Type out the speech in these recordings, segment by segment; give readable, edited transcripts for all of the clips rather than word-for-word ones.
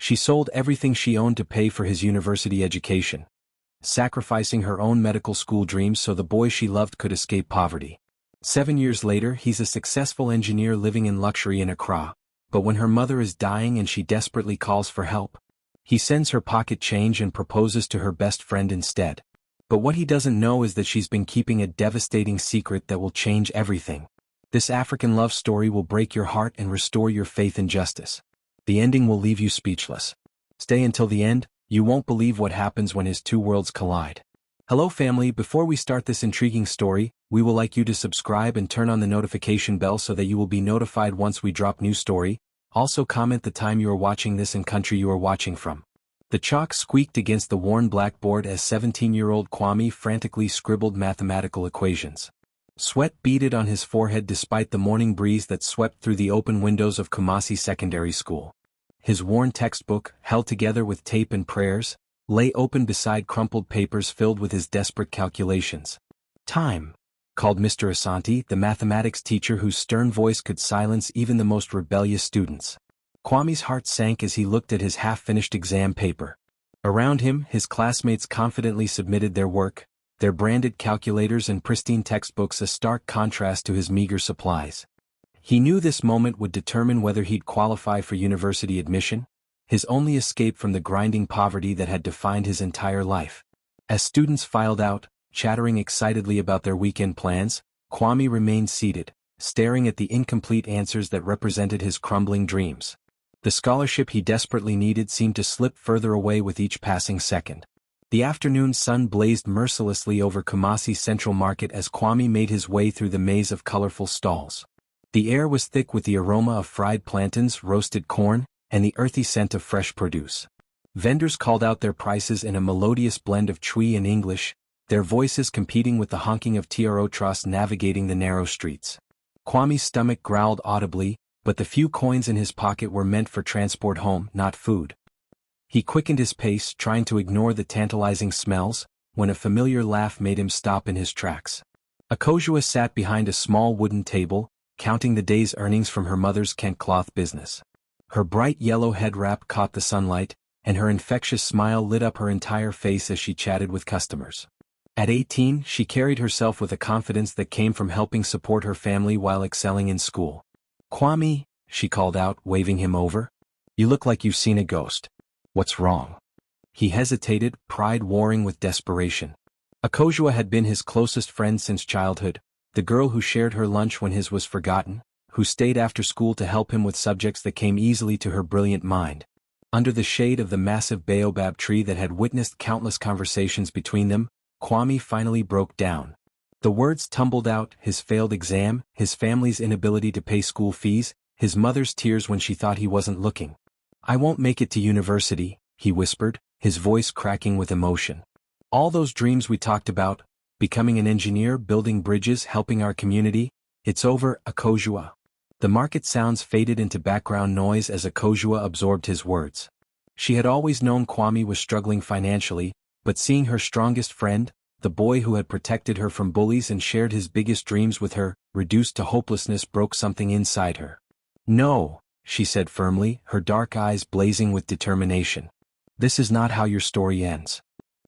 She sold everything she owned to pay for his university education, sacrificing her own medical school dreams so the boy she loved could escape poverty. 7 years later, he's a successful engineer living in luxury in Accra, but when her mother is dying and she desperately calls for help, he sends her pocket change and proposes to her best friend instead. But what he doesn't know is that she's been keeping a devastating secret that will change everything. This African love story will break your heart and restore your faith in justice. The ending will leave you speechless. Stay until the end. You won't believe what happens when his two worlds collide. Hello family, before we start this intriguing story, we would like you to subscribe and turn on the notification bell so that you will be notified once we drop new story. Also comment the time you are watching this and country you are watching from. The chalk squeaked against the worn blackboard as 17-year-old Kwame frantically scribbled mathematical equations. Sweat beaded on his forehead despite the morning breeze that swept through the open windows of Kumasi Secondary School. His worn textbook, held together with tape and prayers, lay open beside crumpled papers filled with his desperate calculations. "Time," called Mr. Asante, the mathematics teacher whose stern voice could silence even the most rebellious students. Kwame's heart sank as he looked at his half-finished exam paper. Around him, his classmates confidently submitted their work, their branded calculators and pristine textbooks a stark contrast to his meager supplies. He knew this moment would determine whether he'd qualify for university admission, his only escape from the grinding poverty that had defined his entire life. As students filed out, chattering excitedly about their weekend plans, Kwame remained seated, staring at the incomplete answers that represented his crumbling dreams. The scholarship he desperately needed seemed to slip further away with each passing second. The afternoon sun blazed mercilessly over Kumasi's Central Market as Kwame made his way through the maze of colorful stalls. The air was thick with the aroma of fried plantains, roasted corn, and the earthy scent of fresh produce. Vendors called out their prices in a melodious blend of Twi and English, their voices competing with the honking of Tiarotros navigating the narrow streets. Kwame's stomach growled audibly, but the few coins in his pocket were meant for transport home, not food. He quickened his pace, trying to ignore the tantalizing smells, when a familiar laugh made him stop in his tracks. Akojua sat behind a small wooden table, counting the day's earnings from her mother's Kent cloth business. Her bright yellow head wrap caught the sunlight, and her infectious smile lit up her entire face as she chatted with customers. At 18, she carried herself with a confidence that came from helping support her family while excelling in school. "Kwame," she called out, waving him over. "You look like you've seen a ghost. What's wrong?" He hesitated, pride warring with desperation. Akojua had been his closest friend since childhood, the girl who shared her lunch when his was forgotten, who stayed after school to help him with subjects that came easily to her brilliant mind. Under the shade of the massive Baobab tree that had witnessed countless conversations between them, Kwame finally broke down. The words tumbled out: his failed exam, his family's inability to pay school fees, his mother's tears when she thought he wasn't looking. "I won't make it to university," he whispered, his voice cracking with emotion. "All those dreams we talked about, becoming an engineer, building bridges, helping our community, it's over, Akojua." The market sounds faded into background noise as Akojua absorbed his words. She had always known Kwame was struggling financially, but seeing her strongest friend, the boy who had protected her from bullies and shared his biggest dreams with her, reduced to hopelessness, broke something inside her. "No," she said firmly, her dark eyes blazing with determination. "This is not how your story ends."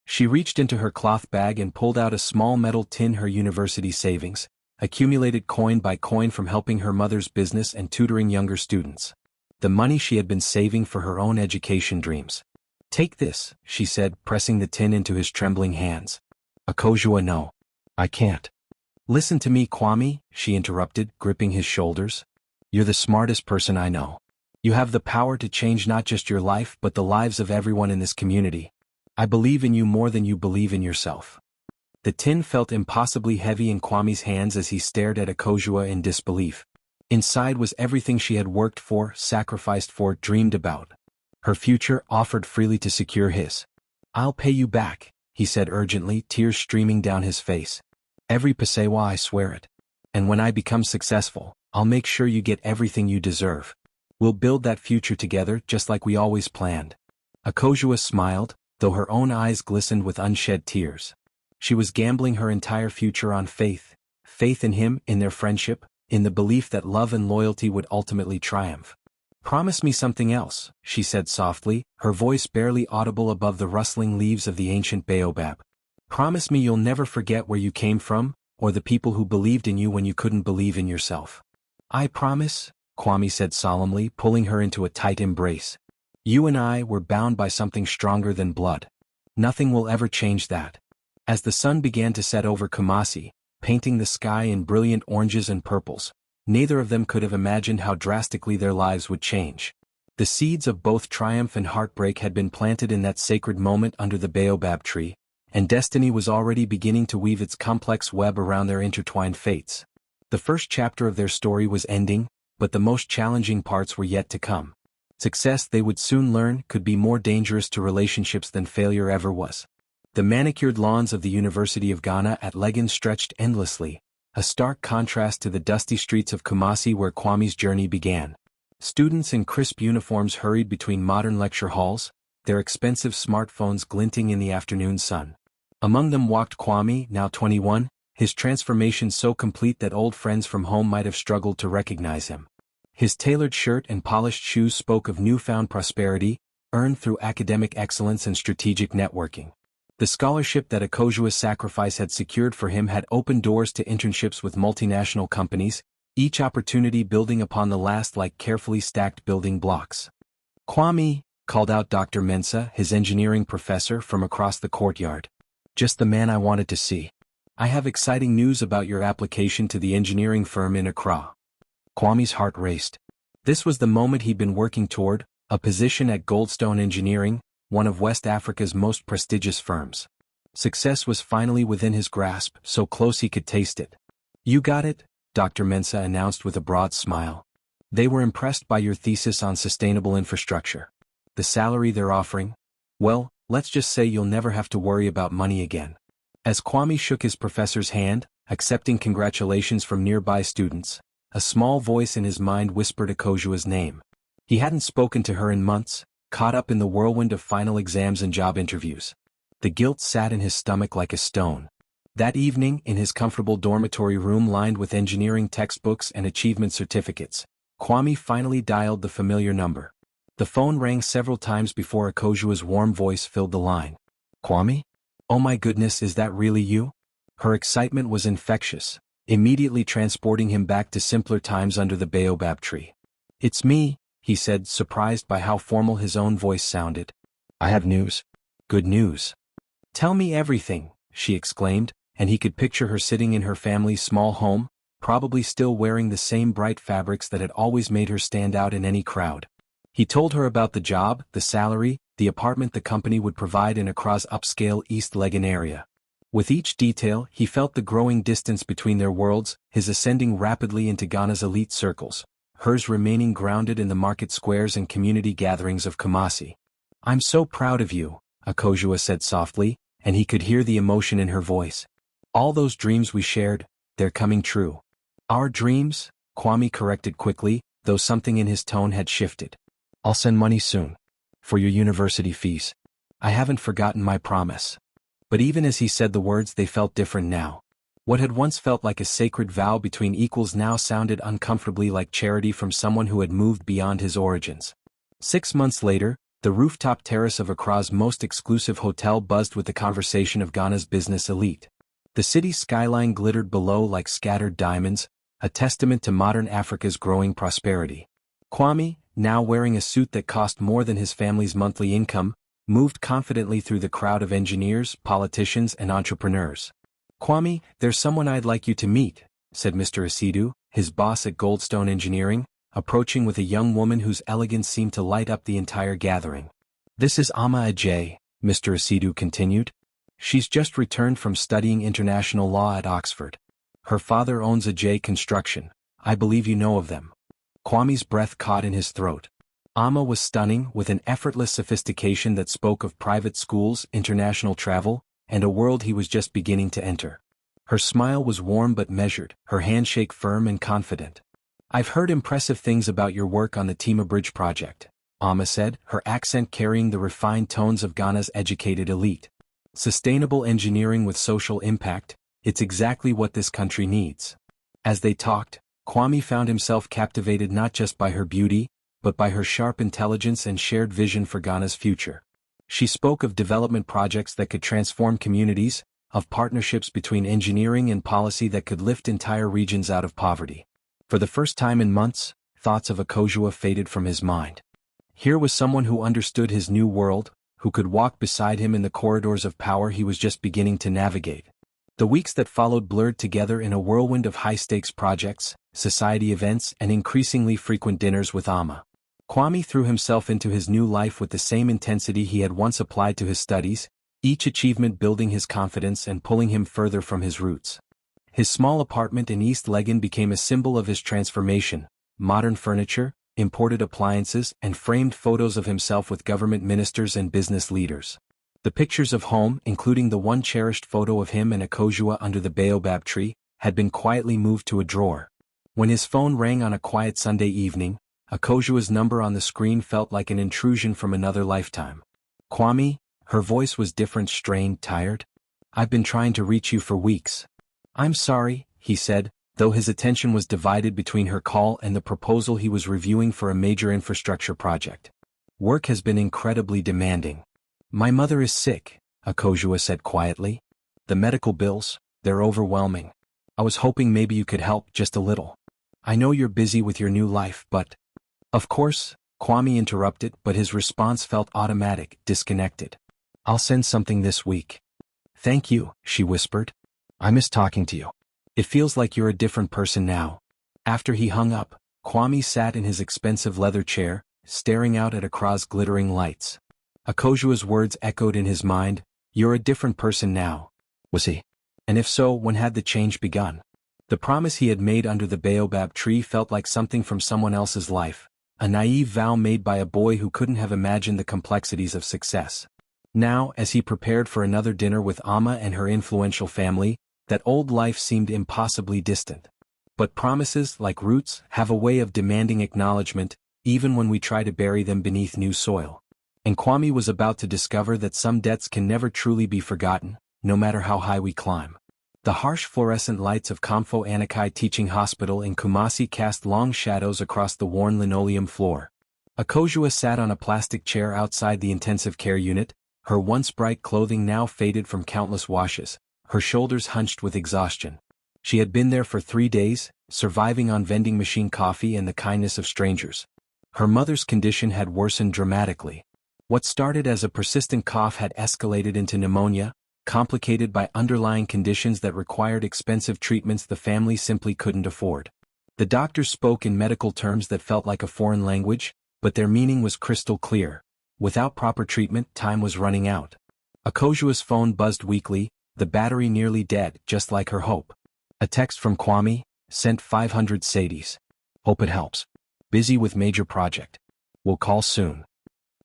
She reached into her cloth bag and pulled out a small metal tin, her university savings, accumulated coin by coin from helping her mother's business and tutoring younger students. The money she had been saving for her own education dreams. "Take this," she said, pressing the tin into his trembling hands. "Akojua, no. I can't." "Listen to me, Kwame," she interrupted, gripping his shoulders. "You're the smartest person I know. You have the power to change not just your life but the lives of everyone in this community. I believe in you more than you believe in yourself." The tin felt impossibly heavy in Kwame's hands as he stared at Akojua in disbelief. Inside was everything she had worked for, sacrificed for, dreamed about. Her future, offered freely to secure his. "I'll pay you back," he said urgently, tears streaming down his face. "Every pesewa, I swear it. And when I become successful, I'll make sure you get everything you deserve. We'll build that future together just like we always planned." Akojua smiled, though her own eyes glistened with unshed tears. She was gambling her entire future on faith. Faith in him, in their friendship, in the belief that love and loyalty would ultimately triumph. Promise me something else, she said softly, her voice barely audible above the rustling leaves of the ancient baobab. Promise me you'll never forget where you came from, or the people who believed in you when you couldn't believe in yourself. I promise, Kwame said solemnly, pulling her into a tight embrace. You and I were bound by something stronger than blood. Nothing will ever change that. As the sun began to set over Kumasi, painting the sky in brilliant oranges and purples, neither of them could have imagined how drastically their lives would change. The seeds of both triumph and heartbreak had been planted in that sacred moment under the baobab tree, and destiny was already beginning to weave its complex web around their intertwined fates. The first chapter of their story was ending, but the most challenging parts were yet to come. Success, they would soon learn, could be more dangerous to relationships than failure ever was. The manicured lawns of the University of Ghana at Legon stretched endlessly, a stark contrast to the dusty streets of Kumasi where Kwame's journey began. Students in crisp uniforms hurried between modern lecture halls, their expensive smartphones glinting in the afternoon sun. Among them walked Kwame, now 21, his transformation so complete that old friends from home might have struggled to recognize him. His tailored shirt and polished shoes spoke of newfound prosperity, earned through academic excellence and strategic networking. The scholarship that Akojua's sacrifice had secured for him had opened doors to internships with multinational companies, each opportunity building upon the last like carefully stacked building blocks. Kwame, called out Dr. Mensah, his engineering professor, from across the courtyard. Just the man I wanted to see. I have exciting news about your application to the engineering firm in Accra. Kwame's heart raced. This was the moment he'd been working toward, a position at Goldstone Engineering, one of West Africa's most prestigious firms. Success was finally within his grasp, so close he could taste it. You got it, Dr. Mensah announced with a broad smile. They were impressed by your thesis on sustainable infrastructure. The salary they're offering? Well, let's just say you'll never have to worry about money again. As Kwame shook his professor's hand, accepting congratulations from nearby students, a small voice in his mind whispered Akojua's name. He hadn't spoken to her in months, caught up in the whirlwind of final exams and job interviews. The guilt sat in his stomach like a stone. That evening, in his comfortable dormitory room lined with engineering textbooks and achievement certificates, Kwame finally dialed the familiar number. The phone rang several times before Akojua's warm voice filled the line. Kwame? Oh my goodness, is that really you? Her excitement was infectious, immediately transporting him back to simpler times under the baobab tree. It's me, he said, surprised by how formal his own voice sounded. I have news. Good news. Tell me everything, she exclaimed, and he could picture her sitting in her family's small home, probably still wearing the same bright fabrics that had always made her stand out in any crowd. He told her about the job, the salary, the apartment the company would provide in Accra's upscale East Legon area. With each detail, he felt the growing distance between their worlds, his ascending rapidly into Ghana's elite circles, hers remaining grounded in the market squares and community gatherings of Kumasi. I'm so proud of you, Akojua said softly, and he could hear the emotion in her voice. All those dreams we shared, they're coming true. Our dreams, Kwame corrected quickly, though something in his tone had shifted. I'll send money soon. For your university fees. I haven't forgotten my promise. But even as he said the words, they felt different now. What had once felt like a sacred vow between equals now sounded uncomfortably like charity from someone who had moved beyond his origins. 6 months later, the rooftop terrace of Accra's most exclusive hotel buzzed with the conversation of Ghana's business elite. The city's skyline glittered below like scattered diamonds, a testament to modern Africa's growing prosperity. Kwame, now wearing a suit that cost more than his family's monthly income, moved confidently through the crowd of engineers, politicians, and entrepreneurs. Kwame, there's someone I'd like you to meet, said Mr. Asidu, his boss at Goldstone Engineering, approaching with a young woman whose elegance seemed to light up the entire gathering. This is Ama Ajay, Mr. Asidu continued. She's just returned from studying international law at Oxford. Her father owns Ajay Construction. I believe you know of them. Kwame's breath caught in his throat. Ama was stunning, with an effortless sophistication that spoke of private schools, international travel, and a world he was just beginning to enter. Her smile was warm but measured, her handshake firm and confident. I've heard impressive things about your work on the Tema Bridge project, Ama said, her accent carrying the refined tones of Ghana's educated elite. Sustainable engineering with social impact, it's exactly what this country needs. As they talked, Kwame found himself captivated not just by her beauty, but by her sharp intelligence and shared vision for Ghana's future. She spoke of development projects that could transform communities, of partnerships between engineering and policy that could lift entire regions out of poverty. For the first time in months, thoughts of Akosua faded from his mind. Here was someone who understood his new world, who could walk beside him in the corridors of power he was just beginning to navigate. The weeks that followed blurred together in a whirlwind of high-stakes projects, society events, and increasingly frequent dinners with Amma. Kwame threw himself into his new life with the same intensity he had once applied to his studies, each achievement building his confidence and pulling him further from his roots. His small apartment in East Legon became a symbol of his transformation: modern furniture, imported appliances, and framed photos of himself with government ministers and business leaders. The pictures of home, including the one cherished photo of him and Akosua under the Baobab tree, had been quietly moved to a drawer. When his phone rang on a quiet Sunday evening, Akosua's number on the screen felt like an intrusion from another lifetime. "Kwame," her voice was different, strained, tired. "I've been trying to reach you for weeks." "I'm sorry," he said, though his attention was divided between her call and the proposal he was reviewing for a major infrastructure project. "Work has been incredibly demanding. My mother is sick," Akosua said quietly. "The medical bills, they're overwhelming. I was hoping maybe you could help just a little. I know you're busy with your new life, but—" "Of course," Kwame interrupted, but his response felt automatic, disconnected. "I'll send something this week." "Thank you," she whispered. "I miss talking to you. It feels like you're a different person now." After he hung up, Kwame sat in his expensive leather chair, staring out at Accra's glittering lights. Akosua's words echoed in his mind. "You're a different person now." Was he? And if so, when had the change begun? The promise he had made under the Baobab tree felt like something from someone else's life, a naive vow made by a boy who couldn't have imagined the complexities of success. Now, as he prepared for another dinner with Amma and her influential family, that old life seemed impossibly distant. But promises, like roots, have a way of demanding acknowledgement, even when we try to bury them beneath new soil. And Kwame was about to discover that some debts can never truly be forgotten, no matter how high we climb. The harsh fluorescent lights of Kamfo Anakai Teaching Hospital in Kumasi cast long shadows across the worn linoleum floor. Akosua sat on a plastic chair outside the intensive care unit, her once bright clothing now faded from countless washes, her shoulders hunched with exhaustion. She had been there for 3 days, surviving on vending machine coffee and the kindness of strangers. Her mother's condition had worsened dramatically. What started as a persistent cough had escalated into pneumonia, complicated by underlying conditions that required expensive treatments the family simply couldn't afford. The doctors spoke in medical terms that felt like a foreign language, but their meaning was crystal clear. Without proper treatment, time was running out. Akosua's phone buzzed weakly, the battery nearly dead, just like her hope. A text from Kwame, sent 500 cedis. "Hope it helps. Busy with major project. Will call soon."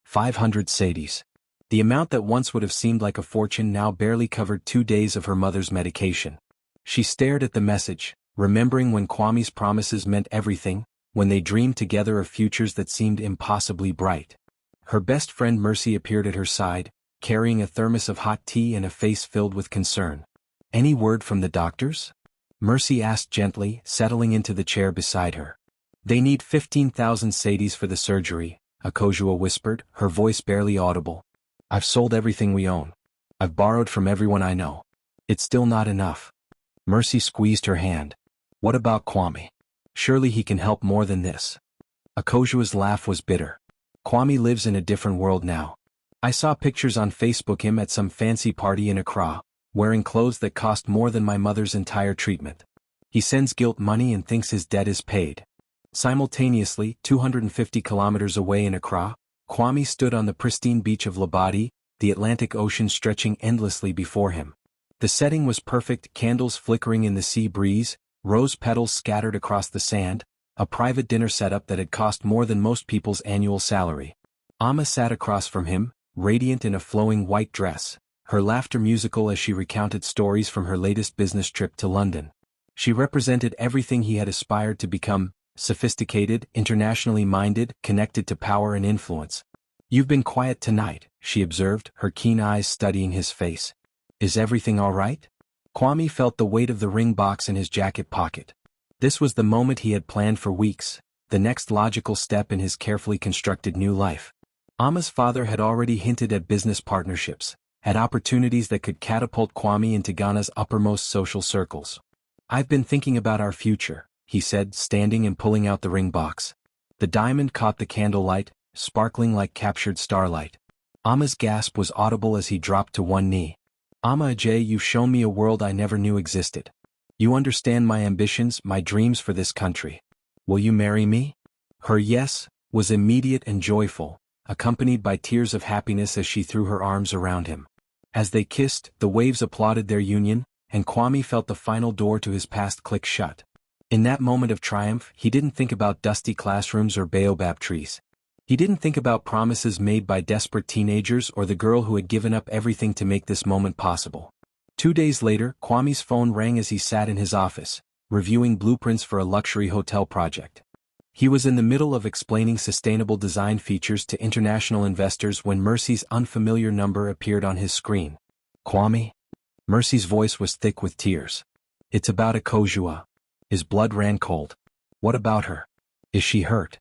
500 cedis. The amount that once would have seemed like a fortune now barely covered 2 days of her mother's medication. She stared at the message, remembering when Kwame's promises meant everything, when they dreamed together of futures that seemed impossibly bright. Her best friend Mercy appeared at her side, carrying a thermos of hot tea and a face filled with concern. "Any word from the doctors?" Mercy asked gently, settling into the chair beside her. "They need 15,000 cedis for the surgery," Akosua whispered, her voice barely audible. "I've sold everything we own. I've borrowed from everyone I know. It's still not enough." Mercy squeezed her hand. "What about Kwame? Surely he can help more than this." Akosua's laugh was bitter. "Kwame lives in a different world now. I saw pictures on Facebook him at some fancy party in Accra, wearing clothes that cost more than my mother's entire treatment. He sends guilt money and thinks his debt is paid." Simultaneously, 250 kilometers away in Accra, Kwame stood on the pristine beach of Labadi, the Atlantic Ocean stretching endlessly before him. The setting was perfect, candles flickering in the sea breeze, rose petals scattered across the sand, a private dinner setup that had cost more than most people's annual salary. Amma sat across from him, radiant in a flowing white dress, her laughter musical as she recounted stories from her latest business trip to London. She represented everything he had aspired to become: sophisticated, internationally minded, connected to power and influence. "You've been quiet tonight," she observed, her keen eyes studying his face. "Is everything all right?" Kwame felt the weight of the ring box in his jacket pocket. This was the moment he had planned for weeks, the next logical step in his carefully constructed new life. Ama's father had already hinted at business partnerships, at opportunities that could catapult Kwame into Ghana's uppermost social circles. "I've been thinking about our future," he said, standing and pulling out the ring box. The diamond caught the candlelight, sparkling like captured starlight. Ama's gasp was audible as he dropped to one knee. "Ama Ajay, you've shown me a world I never knew existed. You understand my ambitions, my dreams for this country. Will you marry me?" Her yes was immediate and joyful, accompanied by tears of happiness as she threw her arms around him. As they kissed, the waves applauded their union, and Kwame felt the final door to his past click shut. In that moment of triumph, he didn't think about dusty classrooms or baobab trees. He didn't think about promises made by desperate teenagers or the girl who had given up everything to make this moment possible. 2 days later, Kwame's phone rang as he sat in his office, reviewing blueprints for a luxury hotel project. He was in the middle of explaining sustainable design features to international investors when Mercy's unfamiliar number appeared on his screen. "Kwame?" Mercy's voice was thick with tears. "It's about Akojua." His blood ran cold. "What about her? Is she hurt?"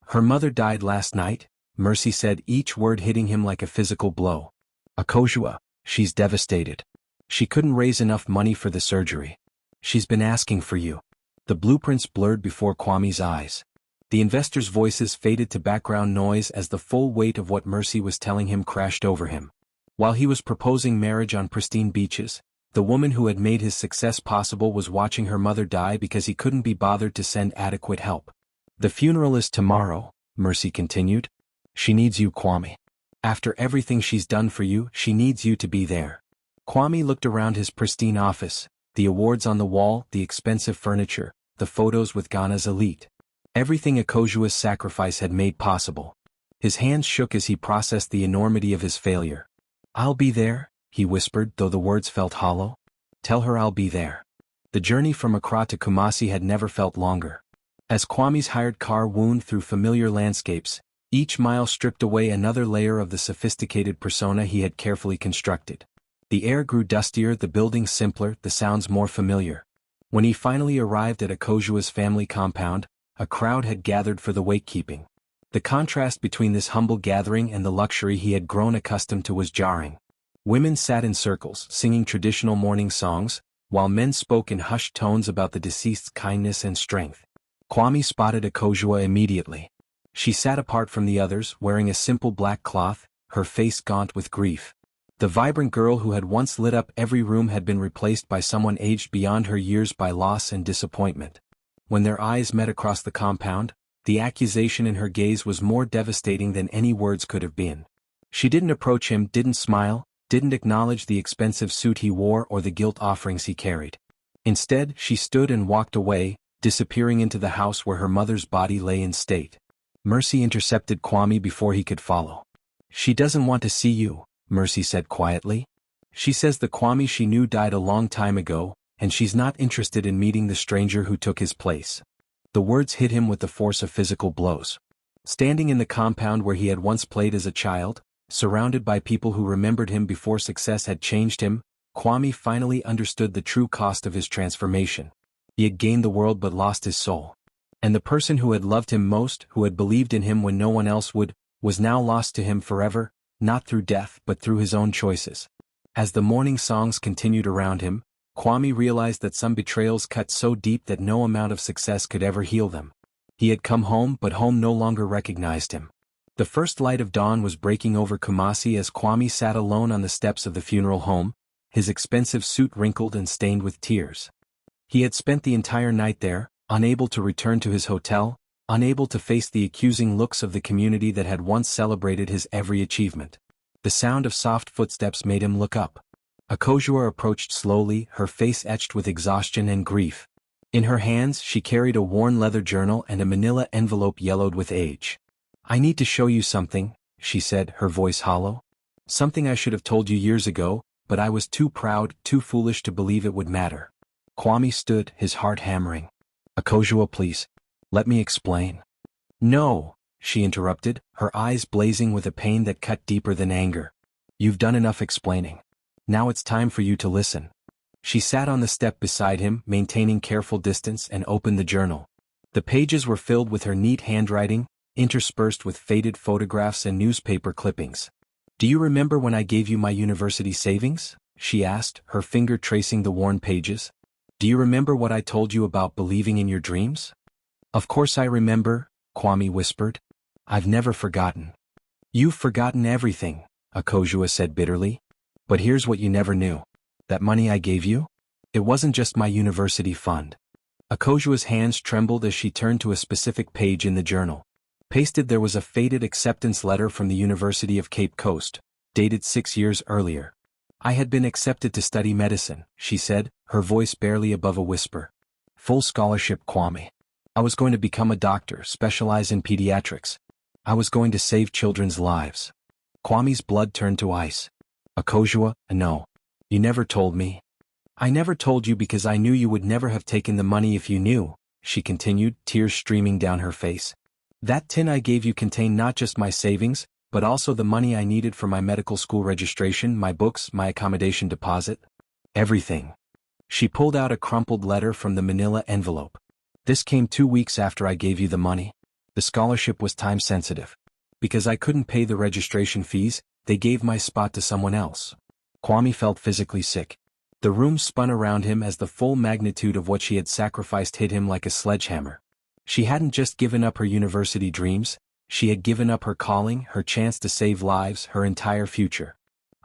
"Her mother died last night," Mercy said, each word hitting him like a physical blow. "Akojua, she's devastated. She couldn't raise enough money for the surgery. She's been asking for you." The blueprints blurred before Kwame's eyes. The investors' voices faded to background noise as the full weight of what Mercy was telling him crashed over him. While he was proposing marriage on pristine beaches, the woman who had made his success possible was watching her mother die because he couldn't be bothered to send adequate help. "The funeral is tomorrow," Mercy continued. "She needs you, Kwame. After everything she's done for you, she needs you to be there." Kwame looked around his pristine office, the awards on the wall, the expensive furniture, the photos with Ghana's elite. Everything Akojua's sacrifice had made possible. His hands shook as he processed the enormity of his failure. "I'll be there," he whispered, though the words felt hollow. "Tell her I'll be there." The journey from Accra to Kumasi had never felt longer. As Kwame's hired car wound through familiar landscapes, each mile stripped away another layer of the sophisticated persona he had carefully constructed. The air grew dustier, the buildings simpler, the sounds more familiar. When he finally arrived at Akojua's family compound, a crowd had gathered for the wakekeeping. The contrast between this humble gathering and the luxury he had grown accustomed to was jarring. Women sat in circles, singing traditional mourning songs, while men spoke in hushed tones about the deceased's kindness and strength. Kwame spotted Akojua immediately. She sat apart from the others, wearing a simple black cloth, her face gaunt with grief. The vibrant girl who had once lit up every room had been replaced by someone aged beyond her years by loss and disappointment. When their eyes met across the compound, the accusation in her gaze was more devastating than any words could have been. She didn't approach him, didn't smile, didn't acknowledge the expensive suit he wore or the guilt offerings he carried. Instead, she stood and walked away, disappearing into the house where her mother's body lay in state. Mercy intercepted Kwame before he could follow. "She doesn't want to see you," Mercy said quietly. "She says the Kwame she knew died a long time ago, and she's not interested in meeting the stranger who took his place." The words hit him with the force of physical blows. Standing in the compound where he had once played as a child, surrounded by people who remembered him before success had changed him, Kwame finally understood the true cost of his transformation. He had gained the world but lost his soul. And the person who had loved him most, who had believed in him when no one else would, was now lost to him forever, not through death but through his own choices. As the mourning songs continued around him, Kwame realized that some betrayals cut so deep that no amount of success could ever heal them. He had come home, but home no longer recognized him. The first light of dawn was breaking over Kumasi as Kwame sat alone on the steps of the funeral home, his expensive suit wrinkled and stained with tears. He had spent the entire night there, unable to return to his hotel, unable to face the accusing looks of the community that had once celebrated his every achievement. The sound of soft footsteps made him look up. Akojua approached slowly, her face etched with exhaustion and grief. In her hands she carried a worn leather journal and a manila envelope yellowed with age. "I need to show you something," she said, her voice hollow. "Something I should have told you years ago, but I was too proud, too foolish to believe it would matter." Kwame stood, his heart hammering. "Akojua, please. Let me explain." "No," she interrupted, her eyes blazing with a pain that cut deeper than anger. "You've done enough explaining. Now it's time for you to listen." She sat on the step beside him, maintaining careful distance, and opened the journal. The pages were filled with her neat handwriting, interspersed with faded photographs and newspaper clippings. "Do you remember when I gave you my university savings?" she asked, her finger tracing the worn pages. "Do you remember what I told you about believing in your dreams?" "Of course I remember," Kwame whispered. "I've never forgotten." "You've forgotten everything," Akojua said bitterly. "But here's what you never knew. That money I gave you? It wasn't just my university fund." Akojua's hands trembled as she turned to a specific page in the journal. Pasted there was a faded acceptance letter from the University of Cape Coast, dated 6 years earlier. "I had been accepted to study medicine," she said, her voice barely above a whisper. "Full scholarship, Kwame. I was going to become a doctor, specialize in pediatrics. I was going to save children's lives." Kwame's blood turned to ice. "Akojua, no. You never told me." "I never told you because I knew you would never have taken the money if you knew," she continued, tears streaming down her face. "That tin I gave you contained not just my savings, but also the money I needed for my medical school registration, my books, my accommodation deposit. Everything." She pulled out a crumpled letter from the manila envelope. "This came 2 weeks after I gave you the money. The scholarship was time-sensitive. Because I couldn't pay the registration fees, they gave my spot to someone else." Kwame felt physically sick. The room spun around him as the full magnitude of what she had sacrificed hit him like a sledgehammer. She hadn't just given up her university dreams, she had given up her calling, her chance to save lives, her entire future.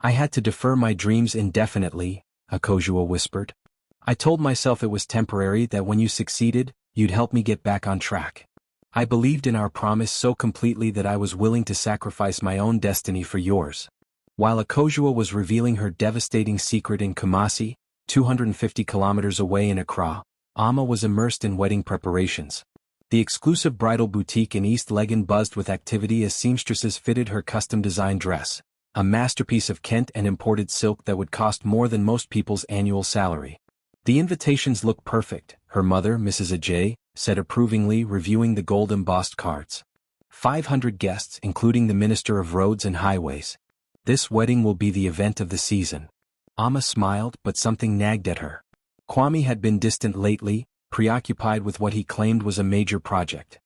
"I had to defer my dreams indefinitely," Akojua whispered. "I told myself it was temporary, that when you succeeded, you'd help me get back on track. I believed in our promise so completely that I was willing to sacrifice my own destiny for yours." While Akojua was revealing her devastating secret in Kumasi, 250 kilometers away in Accra, Amma was immersed in wedding preparations. The exclusive bridal boutique in East Legon buzzed with activity as seamstresses fitted her custom-designed dress, a masterpiece of Kent and imported silk that would cost more than most people's annual salary. "The invitations look perfect," her mother, Mrs. Ajay, said approvingly, reviewing the gold-embossed cards. 500 guests, including the Minister of Roads and Highways. "This wedding will be the event of the season." Amma smiled, but something nagged at her. Kwame had been distant lately, preoccupied with what he claimed was a major project.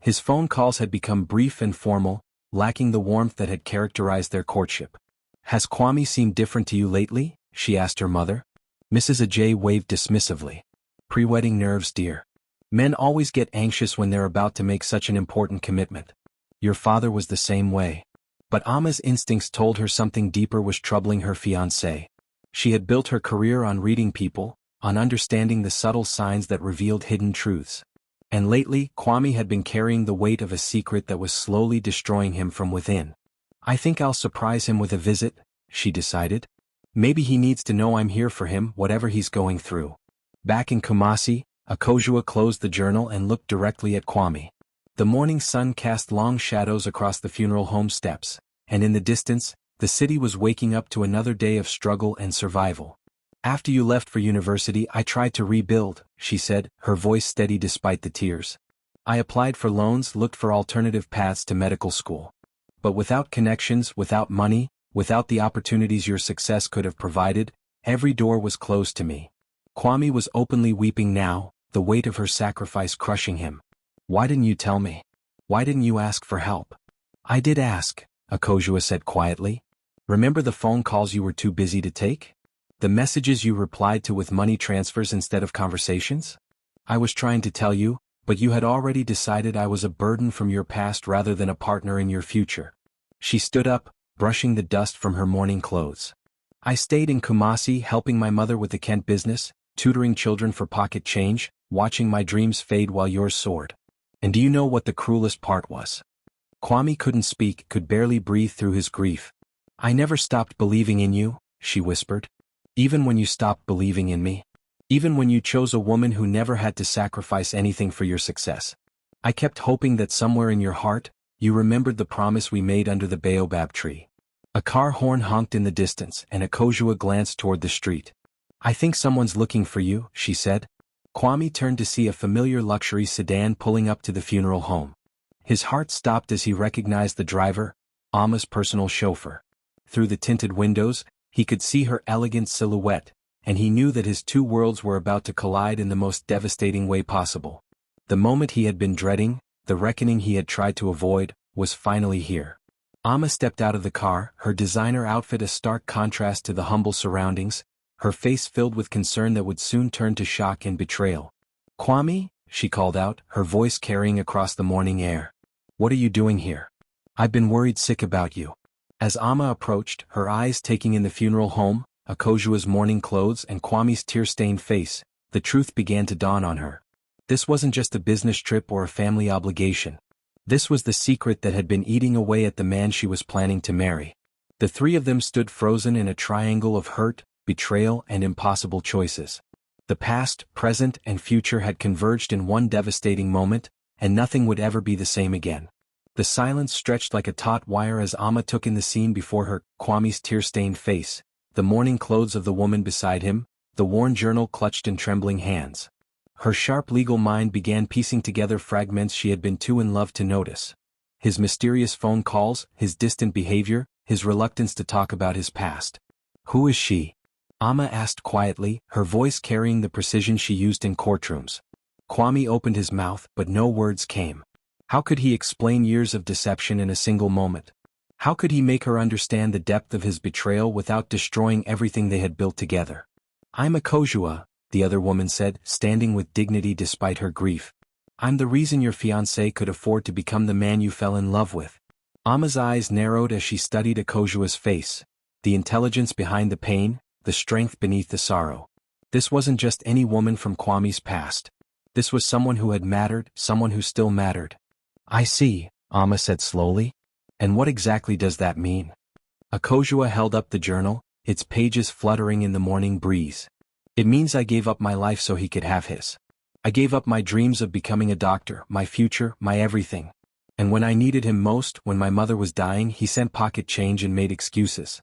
His phone calls had become brief and formal, lacking the warmth that had characterized their courtship. "Has Kwame seemed different to you lately?" she asked her mother. Mrs. Ajay waved dismissively. "Pre-wedding nerves, dear. Men always get anxious when they're about to make such an important commitment. Your father was the same way." But Amma's instincts told her something deeper was troubling her fiancé. She had built her career on reading people, on understanding the subtle signs that revealed hidden truths. And lately, Kwame had been carrying the weight of a secret that was slowly destroying him from within. "I think I'll surprise him with a visit," she decided. "Maybe he needs to know I'm here for him, whatever he's going through." Back in Kumasi, Akojua closed the journal and looked directly at Kwame. The morning sun cast long shadows across the funeral home steps, and in the distance, the city was waking up to another day of struggle and survival. "After you left for university, I tried to rebuild," she said, her voice steady despite the tears. "I applied for loans, looked for alternative paths to medical school. But without connections, without money, without the opportunities your success could have provided, every door was closed to me." Kwame was openly weeping now, the weight of her sacrifice crushing him. "Why didn't you tell me? Why didn't you ask for help?" "I did ask," Akojua said quietly. "Remember the phone calls you were too busy to take? The messages you replied to with money transfers instead of conversations? I was trying to tell you, but you had already decided I was a burden from your past rather than a partner in your future." She stood up, brushing the dust from her morning clothes. "I stayed in Kumasi helping my mother with the Kent business, tutoring children for pocket change, watching my dreams fade while yours soared. And do you know what the cruelest part was?" Kwame couldn't speak, could barely breathe through his grief. "I never stopped believing in you," she whispered. "Even when you stopped believing in me. Even when you chose a woman who never had to sacrifice anything for your success. I kept hoping that somewhere in your heart, you remembered the promise we made under the Baobab tree." A car horn honked in the distance, and Akojua glanced toward the street. "I think someone's looking for you," she said. Kwame turned to see a familiar luxury sedan pulling up to the funeral home. His heart stopped as he recognized the driver, Amma's personal chauffeur. Through the tinted windows, he could see her elegant silhouette, and he knew that his two worlds were about to collide in the most devastating way possible. The moment he had been dreading, the reckoning he had tried to avoid, was finally here. Amma stepped out of the car, her designer outfit a stark contrast to the humble surroundings, her face filled with concern that would soon turn to shock and betrayal. "Kwame," she called out, her voice carrying across the morning air. "What are you doing here? I've been worried sick about you." As Amma approached, her eyes taking in the funeral home, Akojua's mourning clothes and Kwame's tear-stained face, the truth began to dawn on her. This wasn't just a business trip or a family obligation. This was the secret that had been eating away at the man she was planning to marry. The three of them stood frozen in a triangle of hurt, betrayal, and impossible choices. The past, present, and future had converged in one devastating moment, and nothing would ever be the same again. The silence stretched like a taut wire as Amma took in the scene before her, Kwame's tear-stained face, the mourning clothes of the woman beside him, the worn journal clutched in trembling hands. Her sharp legal mind began piecing together fragments she had been too in love to notice. His mysterious phone calls, his distant behavior, his reluctance to talk about his past. "Who is she?" Amma asked quietly, her voice carrying the precision she used in courtrooms. Kwame opened his mouth, but no words came. How could he explain years of deception in a single moment? How could he make her understand the depth of his betrayal without destroying everything they had built together? "I'm Akojua," the other woman said, standing with dignity despite her grief. "I'm the reason your fiancé could afford to become the man you fell in love with." Amma's eyes narrowed as she studied Akojua's face, the intelligence behind the pain, the strength beneath the sorrow. This wasn't just any woman from Kwame's past. This was someone who had mattered, someone who still mattered. "I see," Amma said slowly. "And what exactly does that mean?" Akojua held up the journal, its pages fluttering in the morning breeze. "It means I gave up my life so he could have his. I gave up my dreams of becoming a doctor, my future, my everything. And when I needed him most, when my mother was dying, he sent pocket change and made excuses."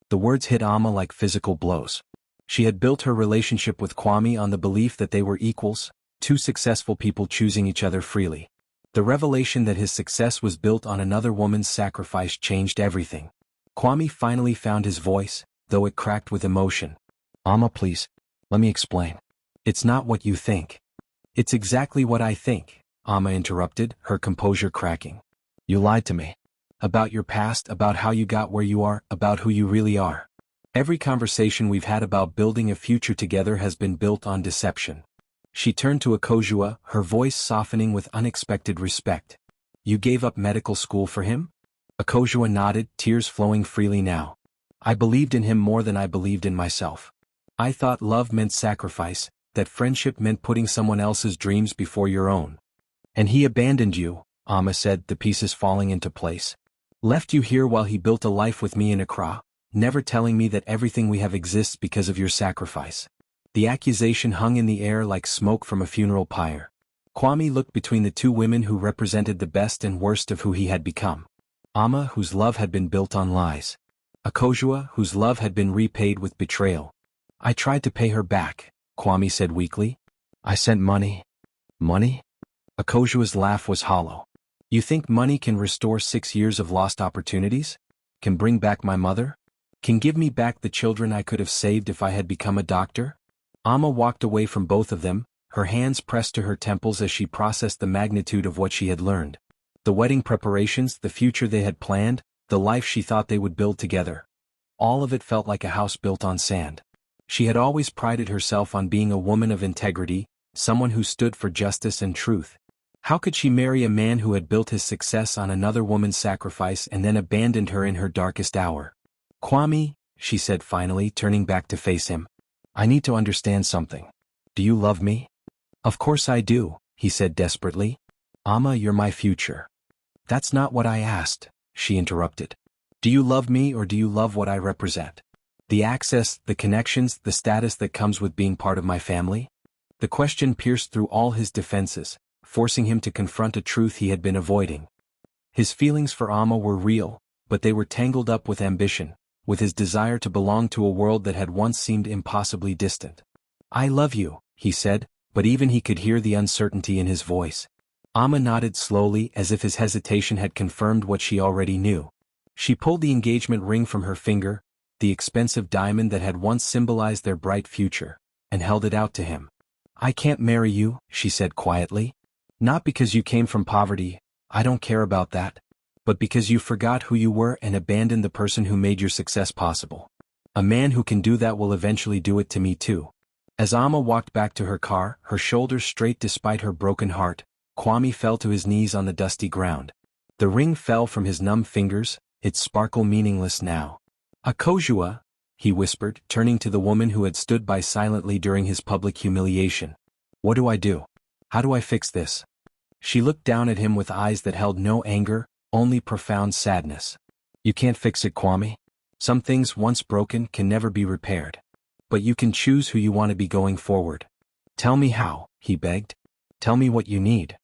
The words hit Amma like physical blows. She had built her relationship with Kwame on the belief that they were equals, two successful people choosing each other freely. The revelation that his success was built on another woman's sacrifice changed everything. Kwame finally found his voice, though it cracked with emotion. "Amma, please, let me explain. It's not what you think." "It's exactly what I think," Amma interrupted, her composure cracking. "You lied to me. About your past, about how you got where you are, about who you really are. Every conversation we've had about building a future together has been built on deception." She turned to Akojua, her voice softening with unexpected respect. "You gave up medical school for him?" Akojua nodded, tears flowing freely now. "I believed in him more than I believed in myself. I thought love meant sacrifice, that friendship meant putting someone else's dreams before your own. And he abandoned you," Amma said, the pieces falling into place. "Left you here while he built a life with me in Accra, never telling me that everything we have exists because of your sacrifice." The accusation hung in the air like smoke from a funeral pyre. Kwame looked between the two women who represented the best and worst of who he had become. Amma, whose love had been built on lies. Akojua, whose love had been repaid with betrayal. "I tried to pay her back," Kwame said weakly. "I sent money." "Money?" Akojua's laugh was hollow. "You think money can restore 6 years of lost opportunities? Can bring back my mother? Can give me back the children I could have saved if I had become a doctor?" Amma walked away from both of them, her hands pressed to her temples as she processed the magnitude of what she had learned. The wedding preparations, the future they had planned, the life she thought they would build together. All of it felt like a house built on sand. She had always prided herself on being a woman of integrity, someone who stood for justice and truth. How could she marry a man who had built his success on another woman's sacrifice and then abandoned her in her darkest hour? "Kwame," she said finally, turning back to face him. "I need to understand something. Do you love me?" "Of course I do," he said desperately. "Amma, you're my future." "That's not what I asked," she interrupted. "Do you love me or do you love what I represent? The access, the connections, the status that comes with being part of my family?" The question pierced through all his defenses, forcing him to confront a truth he had been avoiding. His feelings for Amma were real, but they were tangled up with ambition, with his desire to belong to a world that had once seemed impossibly distant. "I love you," he said, but even he could hear the uncertainty in his voice. Amma nodded slowly as if his hesitation had confirmed what she already knew. She pulled the engagement ring from her finger, the expensive diamond that had once symbolized their bright future, and held it out to him. "I can't marry you," she said quietly. "Not because you came from poverty, I don't care about that. But because you forgot who you were and abandoned the person who made your success possible. A man who can do that will eventually do it to me too." As Amma walked back to her car, her shoulders straight despite her broken heart, Kwame fell to his knees on the dusty ground. The ring fell from his numb fingers, its sparkle meaningless now. "Akojua," he whispered, turning to the woman who had stood by silently during his public humiliation. "What do I do? How do I fix this?" She looked down at him with eyes that held no anger, only profound sadness. "You can't fix it, Kwame. Some things once broken can never be repaired. But you can choose who you want to be going forward. Tell me how," he begged. "Tell me what you need."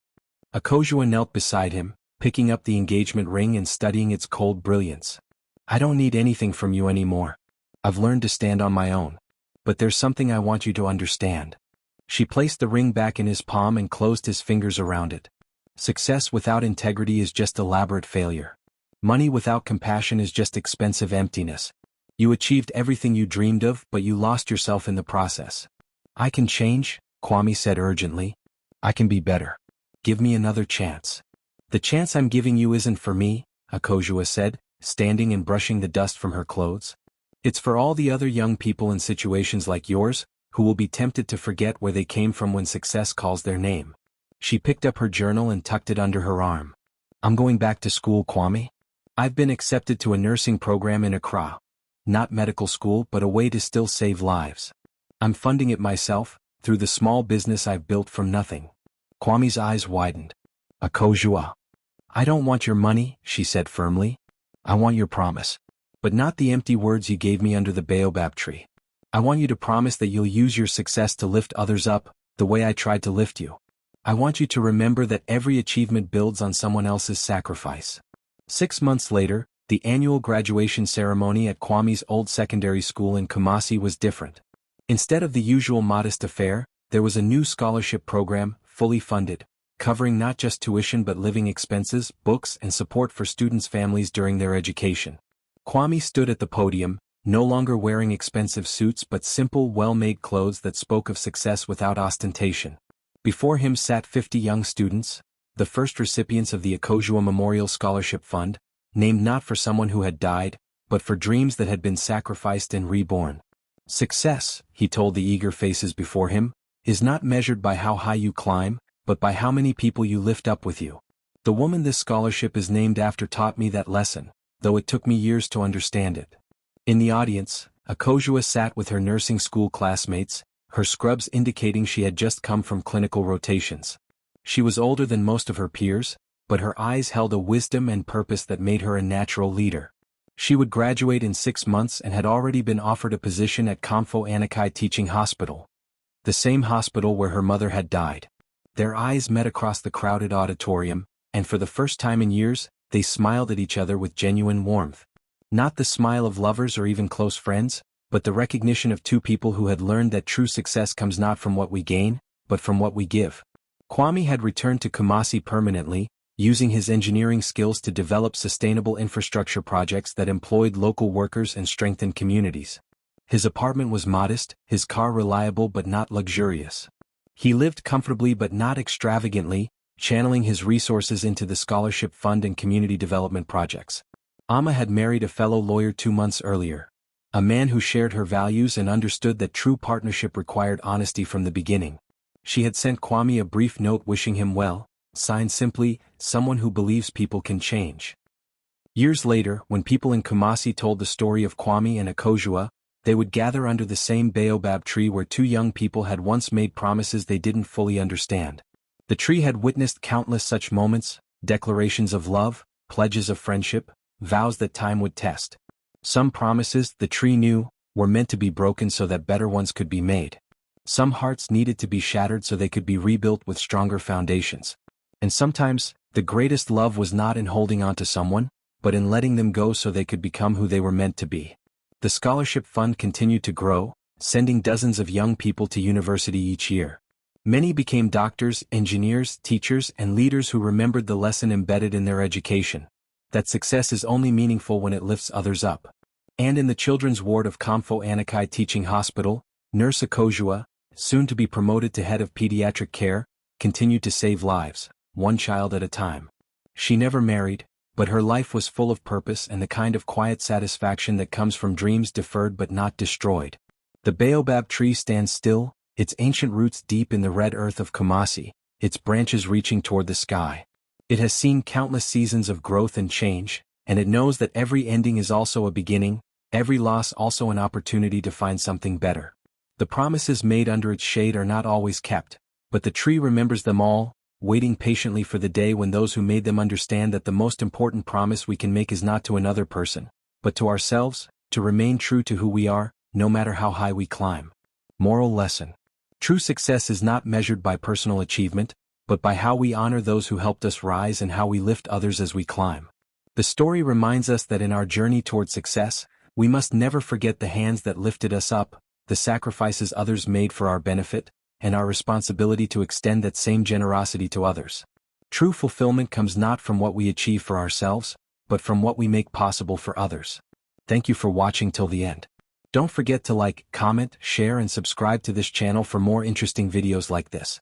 Akojua knelt beside him, picking up the engagement ring and studying its cold brilliance. "I don't need anything from you anymore. I've learned to stand on my own. But there's something I want you to understand." She placed the ring back in his palm and closed his fingers around it. "Success without integrity is just elaborate failure. Money without compassion is just expensive emptiness. You achieved everything you dreamed of, but you lost yourself in the process." "I can change," Kwame said urgently. "I can be better. Give me another chance." "The chance I'm giving you isn't for me," Akojua said, standing and brushing the dust from her clothes. "It's for all the other young people in situations like yours, who will be tempted to forget where they came from when success calls their name." She picked up her journal and tucked it under her arm. "I'm going back to school, Kwame. I've been accepted to a nursing program in Accra. Not medical school, but a way to still save lives. I'm funding it myself, through the small business I've built from nothing." Kwame's eyes widened. "Akojua. I don't want your money," she said firmly. "I want your promise. But not the empty words you gave me under the Baobab tree. I want you to promise that you'll use your success to lift others up, the way I tried to lift you. I want you to remember that every achievement builds on someone else's sacrifice." 6 months later, the annual graduation ceremony at Kwame's old secondary school in Kumasi was different. Instead of the usual modest affair, there was a new scholarship program, fully funded, covering not just tuition but living expenses, books, and support for students' families during their education. Kwame stood at the podium, no longer wearing expensive suits but simple, well-made clothes that spoke of success without ostentation. Before him sat 50 young students, the first recipients of the Akojua Memorial Scholarship Fund, named not for someone who had died, but for dreams that had been sacrificed and reborn. "Success," he told the eager faces before him, "is not measured by how high you climb, but by how many people you lift up with you." The woman this scholarship is named after taught me that lesson, though it took me years to understand it. In the audience, Akojua sat with her nursing school classmates, her scrubs indicating she had just come from clinical rotations. She was older than most of her peers, but her eyes held a wisdom and purpose that made her a natural leader. She would graduate in 6 months and had already been offered a position at Kamfo Anakai Teaching Hospital, the same hospital where her mother had died. Their eyes met across the crowded auditorium, and for the first time in years, they smiled at each other with genuine warmth. Not the smile of lovers or even close friends, but the recognition of two people who had learned that true success comes not from what we gain, but from what we give. Kwame had returned to Kumasi permanently, using his engineering skills to develop sustainable infrastructure projects that employed local workers and strengthened communities. His apartment was modest, his car reliable but not luxurious. He lived comfortably but not extravagantly, channeling his resources into the scholarship fund and community development projects. Amma had married a fellow lawyer 2 months earlier, a man who shared her values and understood that true partnership required honesty from the beginning. She had sent Kwame a brief note wishing him well, signed simply, "Someone who believes people can change." Years later, when people in Kumasi told the story of Kwame and Akojua, they would gather under the same baobab tree where two young people had once made promises they didn't fully understand. The tree had witnessed countless such moments, declarations of love, pledges of friendship, vows that time would test. Some promises, the tree knew, were meant to be broken so that better ones could be made. Some hearts needed to be shattered so they could be rebuilt with stronger foundations. And sometimes, the greatest love was not in holding on to someone, but in letting them go so they could become who they were meant to be. The scholarship fund continued to grow, sending dozens of young people to university each year. Many became doctors, engineers, teachers, and leaders who remembered the lesson embedded in their education, that success is only meaningful when it lifts others up. And in the children's ward of Kamfo Anakai Teaching Hospital, Nurse Akojua, soon to be promoted to head of pediatric care, continued to save lives, one child at a time. She never married, but her life was full of purpose and the kind of quiet satisfaction that comes from dreams deferred but not destroyed. The Baobab tree stands still, its ancient roots deep in the red earth of Kumasi, its branches reaching toward the sky. It has seen countless seasons of growth and change, and it knows that every ending is also a beginning, every loss also an opportunity to find something better. The promises made under its shade are not always kept, but the tree remembers them all, waiting patiently for the day when those who made them understand that the most important promise we can make is not to another person, but to ourselves, to remain true to who we are, no matter how high we climb. Moral lesson. True success is not measured by personal achievement, but by how we honor those who helped us rise and how we lift others as we climb. The story reminds us that in our journey toward success, we must never forget the hands that lifted us up, the sacrifices others made for our benefit, and our responsibility to extend that same generosity to others. True fulfillment comes not from what we achieve for ourselves, but from what we make possible for others. Thank you for watching till the end. Don't forget to like, comment, share and subscribe to this channel for more interesting videos like this.